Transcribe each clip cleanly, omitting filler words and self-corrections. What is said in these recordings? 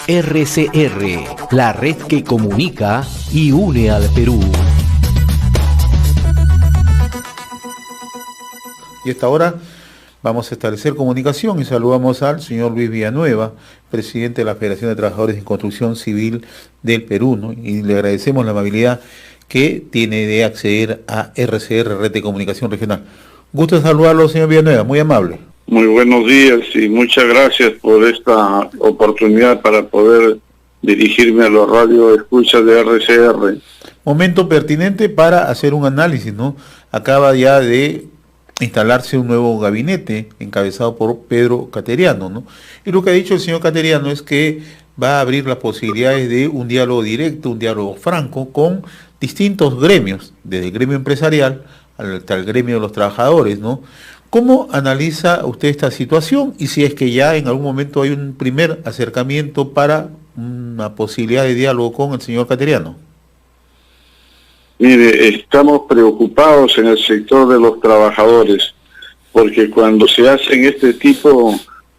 RCR, la red que comunica y une al Perú. Y hasta ahora vamos a establecer comunicación y saludamos al señor Luis Villanueva, presidente de la Federación de Trabajadores en Construcción Civil del Perú, ¿no? Y le agradecemos la amabilidad que tiene de acceder a RCR, Red de Comunicación Regional. Gusto saludarlo, señor Villanueva, muy amable. Muy buenos días y muchas gracias por esta oportunidad para poder dirigirme a los radioescuchas de RCR. Momento pertinente para hacer un análisis, ¿no? Acaba ya de instalarse un nuevo gabinete encabezado por Pedro Cateriano, ¿no? Y lo que ha dicho el señor Cateriano es que va a abrir las posibilidades de un diálogo directo, un diálogo franco con distintos gremios, desde el gremio empresarial hasta el gremio de los trabajadores, ¿no? ¿Cómo analiza usted esta situación y si es que ya en algún momento hay un primer acercamiento para una posibilidad de diálogo con el señor Cateriano? Mire, estamos preocupados en el sector de los trabajadores, porque cuando se hacen este tipo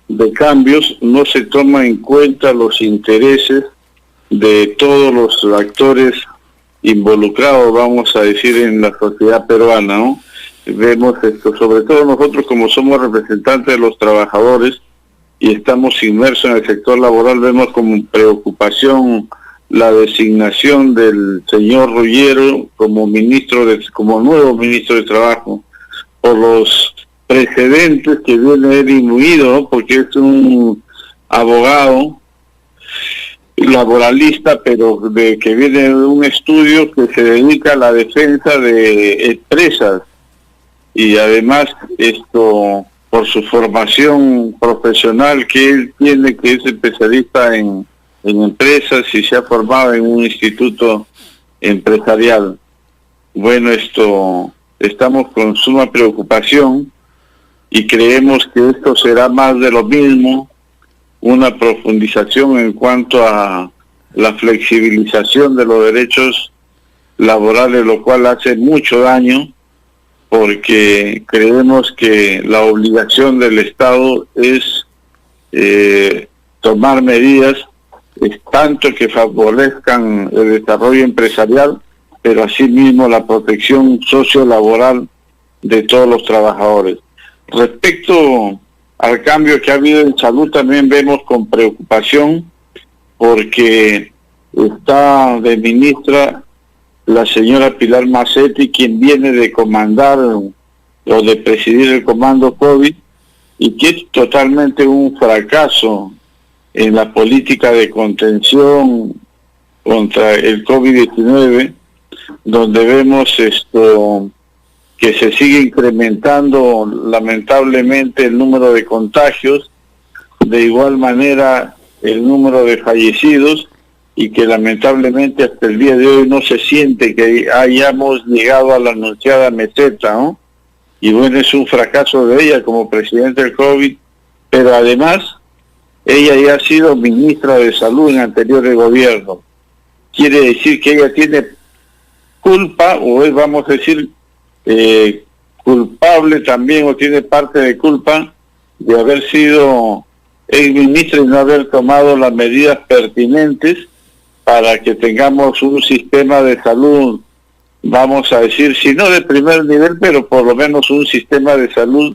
de cambios no se toma en cuenta los intereses de todos los actores involucrados, vamos a decir, en la sociedad peruana, ¿no? Vemos esto, sobre todo nosotros como somos representantes de los trabajadores y estamos inmersos en el sector laboral, vemos como preocupación la designación del señor Ruggiero como nuevo ministro de Trabajo, por los precedentes que viene él imbuido, ¿no? Porque es un abogado laboralista, pero que viene de un estudio que se dedica a la defensa de empresas, y además esto por su formación profesional que él tiene, que es especialista en empresas y se ha formado en un instituto empresarial. Bueno, estamos con suma preocupación y creemos que esto será más de lo mismo, una profundización en cuanto a la flexibilización de los derechos laborales, lo cual hace mucho daño, porque creemos que la obligación del Estado es tomar medidas tanto que favorezcan el desarrollo empresarial, pero asimismo la protección sociolaboral de todos los trabajadores. Respecto al cambio que ha habido en salud, también vemos con preocupación porque está de ministra la señora Pilar Macetti, quien viene de comandar o de presidir el comando COVID, y que es totalmente un fracaso en la política de contención contra el COVID-19, donde vemos que se sigue incrementando lamentablemente el número de contagios, de igual manera el número de fallecidos, y que lamentablemente hasta el día de hoy no se siente que hayamos llegado a la anunciada meseta, ¿no? Y bueno, es un fracaso de ella como presidente del COVID, pero además ella ya ha sido ministra de Salud en anteriores gobiernos. Quiere decir que ella tiene culpa, o es, vamos a decir, culpable también, o tiene parte de culpa de haber sido exministra y no haber tomado las medidas pertinentes para que tengamos un sistema de salud, vamos a decir, si no de primer nivel, pero por lo menos un sistema de salud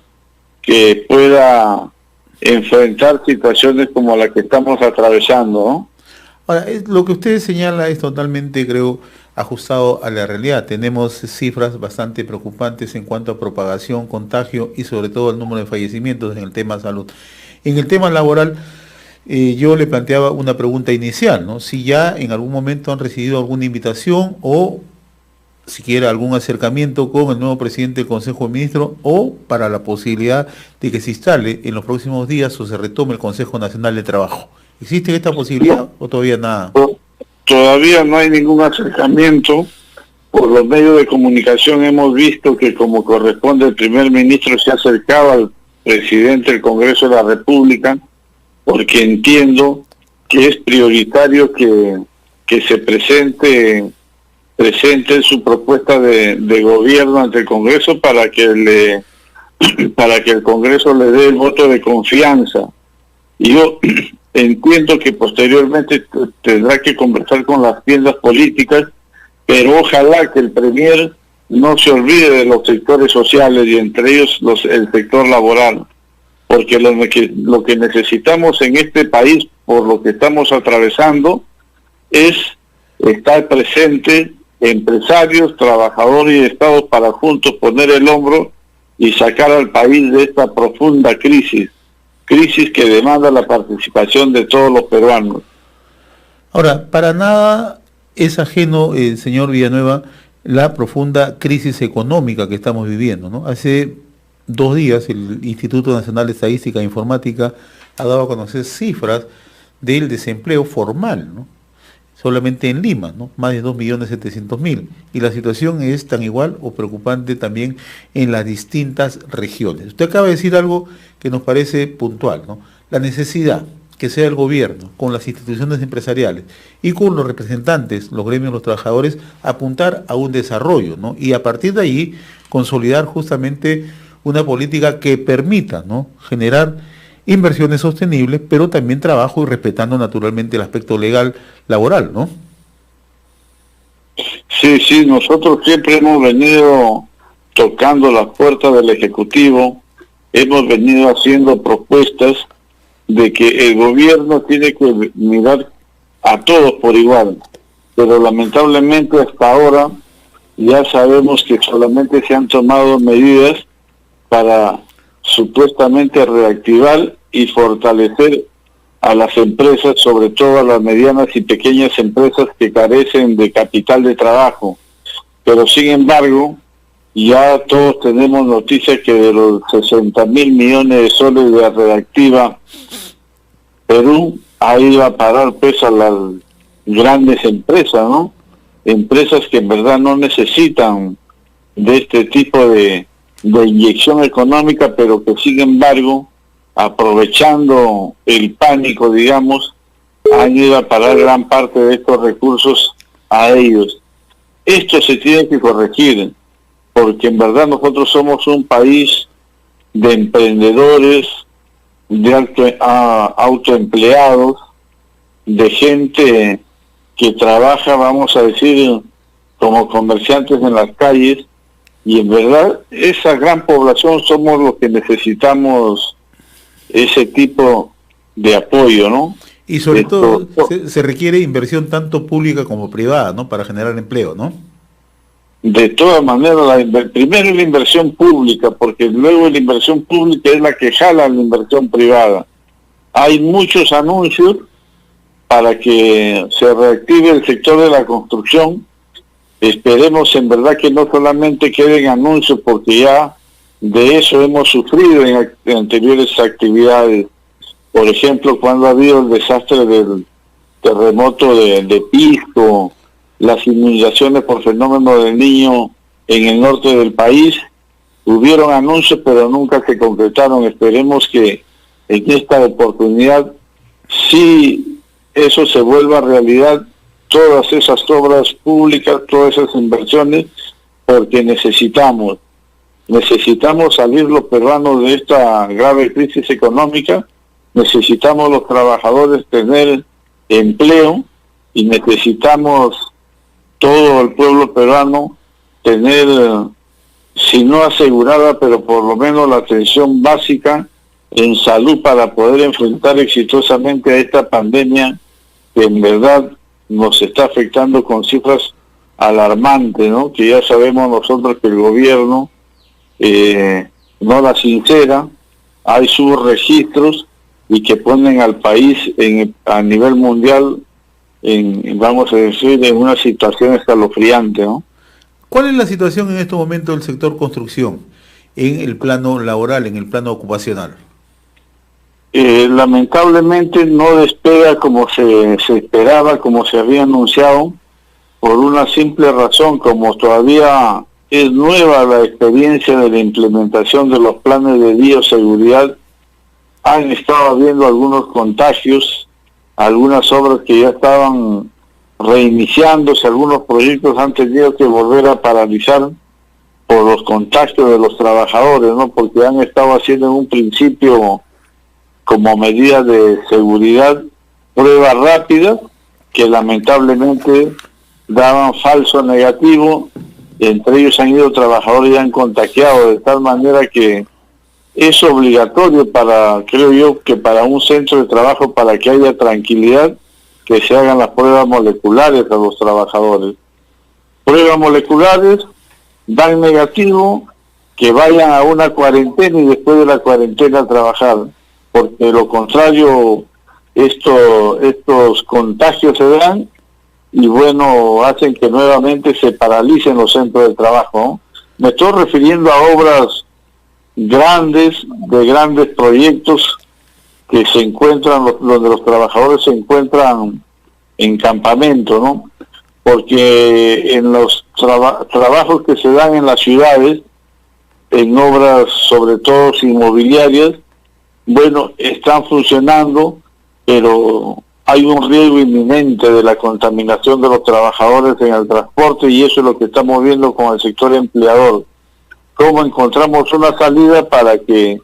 que pueda enfrentar situaciones como la que estamos atravesando, ¿no? Ahora, lo que usted señala es totalmente, creo, ajustado a la realidad. Tenemos cifras bastante preocupantes en cuanto a propagación, contagio y sobre todo el número de fallecimientos en el tema de salud. En el tema laboral, yo le planteaba una pregunta inicial, ¿no? Si ya en algún momento han recibido alguna invitación o siquiera algún acercamiento con el nuevo presidente del Consejo de Ministros, o para la posibilidad de que se instale en los próximos días o se retome el Consejo Nacional de Trabajo. ¿Existe esta posibilidad o todavía nada? Todavía no hay ningún acercamiento. Por los medios de comunicación hemos visto que, como corresponde, el primer ministro se ha acercado al presidente del Congreso de la República, porque entiendo que es prioritario que se presente su propuesta de gobierno ante el Congreso para que el Congreso le dé el voto de confianza. Y yo entiendo que posteriormente tendrá que conversar con las tiendas políticas, pero ojalá que el Premier no se olvide de los sectores sociales y entre ellos el sector laboral, porque lo que necesitamos en este país, por lo que estamos atravesando, es estar presente empresarios, trabajadores y Estados para juntos poner el hombro y sacar al país de esta profunda crisis que demanda la participación de todos los peruanos. Ahora, para nada es ajeno, señor Villanueva, la profunda crisis económica que estamos viviendo, ¿no? Hace 2 días el Instituto Nacional de Estadística e Informática ha dado a conocer cifras del desempleo formal, ¿no? Solamente en Lima, ¿no? Más de 2.700.000. Y la situación es tan igual o preocupante también en las distintas regiones. Usted acaba de decir algo que nos parece puntual, ¿no? La necesidad que sea el gobierno, con las instituciones empresariales y con los representantes, los gremios, los trabajadores, apuntar a un desarrollo, ¿no? Y a partir de ahí consolidar justamente una política que permita, ¿no?, generar inversiones sostenibles, pero también trabajo y respetando naturalmente el aspecto legal laboral, ¿no? Sí, nosotros siempre hemos venido tocando las puertas del Ejecutivo, hemos venido haciendo propuestas de que el gobierno tiene que mirar a todos por igual, pero lamentablemente hasta ahora ya sabemos que solamente se han tomado medidas para supuestamente reactivar y fortalecer a las empresas, sobre todo a las medianas y pequeñas empresas que carecen de capital de trabajo. Pero sin embargo, ya todos tenemos noticias que de los 60.000 millones de soles de reactiva, Perú ha ido a parar pues a las grandes empresas, ¿no? Empresas que en verdad no necesitan de este tipo de inyección económica, pero que sin embargo, aprovechando el pánico, digamos, han ido a parar gran parte de estos recursos a ellos. Esto se tiene que corregir, porque en verdad nosotros somos un país de emprendedores, de autoempleados, de gente que trabaja, vamos a decir, como comerciantes en las calles, y en verdad esa gran población somos los que necesitamos ese tipo de apoyo, ¿no? Y sobre todo se requiere inversión tanto pública como privada, ¿no?, para generar empleo, ¿no? De todas maneras, primero la inversión pública, porque luego la inversión pública es la que jala la inversión privada. Hay muchos anuncios para que se reactive el sector de la construcción. Esperemos en verdad que no solamente queden anuncios, porque ya de eso hemos sufrido en anteriores actividades. Por ejemplo, cuando ha habido el desastre del terremoto de Pisco, las inundaciones por fenómeno del Niño en el norte del país, hubieron anuncios pero nunca se concretaron. Esperemos que en esta oportunidad sí eso se vuelva realidad, todas esas obras públicas, todas esas inversiones, porque necesitamos salir los peruanos de esta grave crisis económica, necesitamos los trabajadores tener empleo y necesitamos todo el pueblo peruano tener, si no asegurada, pero por lo menos la atención básica en salud para poder enfrentar exitosamente a esta pandemia que en verdad nos está afectando con cifras alarmantes, ¿no? Que ya sabemos nosotros que el gobierno no la sincera, hay subregistros y que ponen al país a nivel mundial vamos a decir, en una situación escalofriante, ¿no? ¿Cuál es la situación en este momento del sector construcción, en el plano laboral, en el plano ocupacional? Lamentablemente no despega como se esperaba, como se había anunciado, por una simple razón: como todavía es nueva la experiencia de la implementación de los planes de bioseguridad, han estado habiendo algunos contagios, algunas obras que ya estaban reiniciándose, algunos proyectos han tenido que volver a paralizar por los contagios de los trabajadores, ¿no? Porque han estado haciendo en un principio como medida de seguridad pruebas rápidas que lamentablemente daban falso negativo. Entre ellos han ido trabajadores y han contagiado, de tal manera que es obligatorio para, creo yo, que para un centro de trabajo, para que haya tranquilidad, que se hagan las pruebas moleculares a los trabajadores. Pruebas moleculares, dan negativo, que vayan a una cuarentena y después de la cuarentena a trabajar, porque de lo contrario estos contagios se dan y bueno, hacen que nuevamente se paralicen los centros de trabajo, ¿no? Me estoy refiriendo a obras grandes, de grandes proyectos que se encuentran, donde los trabajadores se encuentran en campamento, ¿no? Porque en los trabajos que se dan en las ciudades, en obras sobre todo inmobiliarias, bueno, están funcionando, pero hay un riesgo inminente de la contaminación de los trabajadores en el transporte y eso es lo que estamos viendo con el sector empleador. ¿Cómo encontramos una salida para que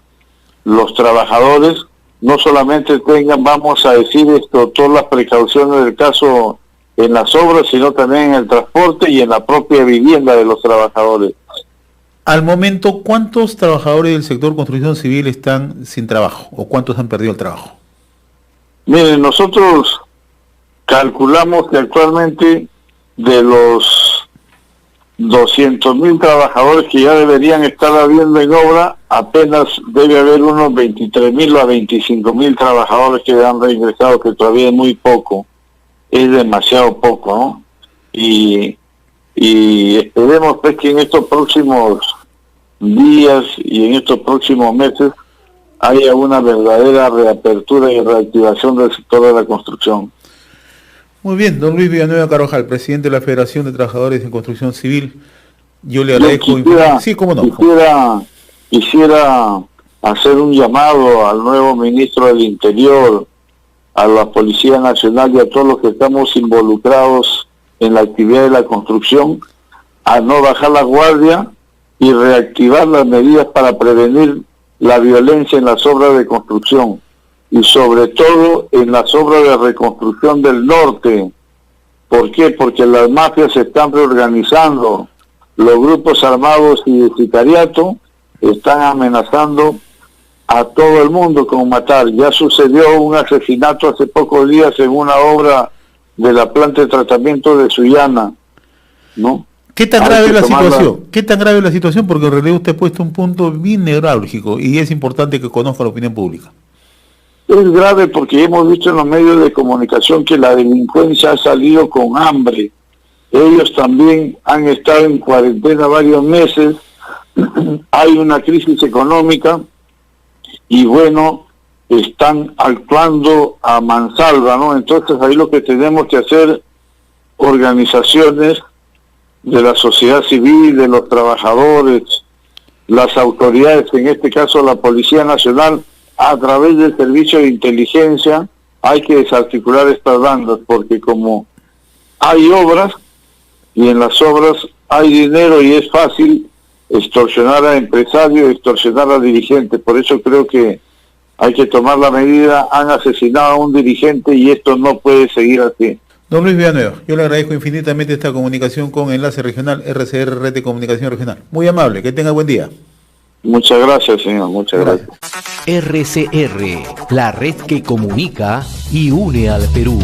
los trabajadores no solamente tengan, vamos a decir esto, todas las precauciones del caso en las obras, sino también en el transporte y en la propia vivienda de los trabajadores? Al momento, ¿cuántos trabajadores del sector construcción civil están sin trabajo o cuántos han perdido el trabajo? Miren, nosotros calculamos que actualmente de los 200.000 trabajadores que ya deberían estar habiendo en obra, apenas debe haber unos 23.000 a 25.000 trabajadores que han reingresado, que todavía es muy poco, es demasiado poco, ¿no? Y esperemos pues que en estos próximos días y en estos próximos meses haya una verdadera reapertura y reactivación del sector de la construcción. Muy bien, don Luis Villanueva Carvajal, presidente de la Federación de Trabajadores en Construcción Civil. Yo le agradezco. Sí, cómo no. Quisiera hacer un llamado al nuevo ministro del Interior, a la Policía Nacional y a todos los que estamos involucrados en la actividad de la construcción, a no bajar la guardia y reactivar las medidas para prevenir la violencia en las obras de construcción y sobre todo en las obras de reconstrucción del norte. ¿Por qué? Porque las mafias se están reorganizando, los grupos armados y de sicariato están amenazando a todo el mundo con matar. Ya sucedió un asesinato hace pocos días en una obra de la planta de tratamiento de Sullana, ¿no? ¿Qué tan grave es la situación? ¿Qué tan grave es la situación? Porque en realidad usted ha puesto un punto bien neurálgico y es importante que conozca la opinión pública. Es grave porque hemos visto en los medios de comunicación que la delincuencia ha salido con hambre. Ellos también han estado en cuarentena varios meses, hay una crisis económica y bueno, están actuando a mansalva, ¿no? Entonces ahí lo que tenemos que hacer, organizaciones de la sociedad civil, de los trabajadores, las autoridades, en este caso la Policía Nacional, a través del servicio de inteligencia, hay que desarticular estas bandas, porque como hay obras, y en las obras hay dinero y es fácil extorsionar a empresarios, extorsionar a dirigentes. Por eso creo que hay que tomar la medida. Han asesinado a un dirigente y esto no puede seguir así. Don Luis Villanueva, yo le agradezco infinitamente esta comunicación con Enlace Regional, RCR, Red de Comunicación Regional. Muy amable, que tenga buen día. Muchas gracias, señor, muchas gracias. RCR, la red que comunica y une al Perú.